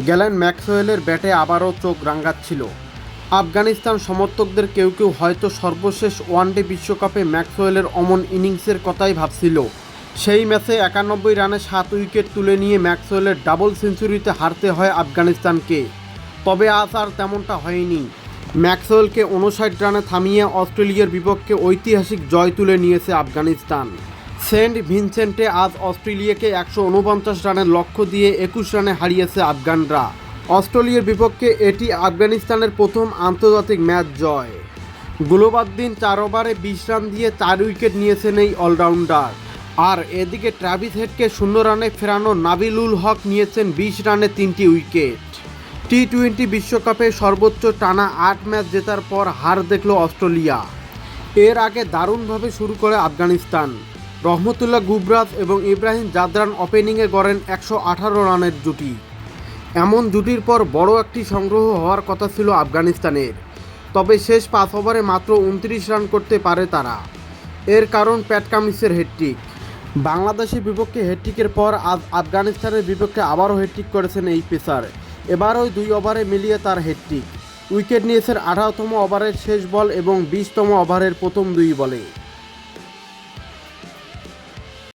Gallon ম্যাক্সওয়েলের ব্যাটে আবারও চোখ রাঙাচ্ছিল। আফগানিস্তান সমর্থকদের কেউ কেউ হয়তো সর্বশেষ ওয়ানডে বিশ্বকাপে ম্যাক্সওয়েলের অমন ইনিংসের কথাই ভাবছিল। সেই ম্যাচে 91 রানে 7 উইকেট তুলে নিয়ে ম্যাক্সওয়েলের ডাবল সেঞ্চুরিতে হারতে হয় আফগানিস্তানকে। তবে আজ আর তেমনটা হয়নি। ম্যাক্সওয়েলকে 59 রানে থামিয়ে অস্ট্রেলিয়ার বিপক্ষে ঐতিহাসিক জয় তুলে নিয়েছে আফগানিস্তান। সেন্ট ভিনসেন্টে আজ অস্ট্রেলিয়াকে 149 রানের লক্ষ্য দিয়ে 21 রানে হারিয়েছে আফগানরা। অস্ট্রেলিয়ার বিপক্ষে এটি আফগানিস্তানের প্রথম আন্তর্জাতিক ম্যাচ জয়। গুলবাদ্দিন 4 ওভারে 20 রান দিয়ে 4 উইকেট নিয়েছেন এই অলরাউন্ডার। আর এদিকে ট্রাভিস হেডকে 0 রানে ফেরানো নাবিলুল হক নিয়েছেন 20 রানে 3টি উইকেট। টি-20 বিশ্বকাপে সর্বোচ্চ টানা 8 ম্যাচ জেতার পর হার দেখল অস্ট্রেলিয়া। এর আগে দারুণভাবে শুরু করে আফগানিস্তান। রহমতুল্লাহ গুবরাজ এবং ইব্রাহিম জাদরান ওপেনিংয়ে গড়েন 118 রানের জুটি। এমন জুটির পর বড় একটি সংগ্রহ হওয়ার কথা ছিল আফগানিস্তানের। তবে শেষ 5 ওভারে মাত্র 29 রান করতে পারে তারা। এর কারণ প্যাট কামিন্সের হ্যাটট্রিক। বাংলাদেশের বিপক্ষে হ্যাটট্রিকের পর আজ আফগানিস্তানের বিপক্ষে আবারও হ্যাটট্রিক করেছেন এই পেসার। এবারও 2 ওভারে মিলিয়ে তার হ্যাটট্রিক। উইকেট নিয়েছেন 18তম ওভারের শেষ বল এবং 20তম ওভারের প্রথম 2 বলে।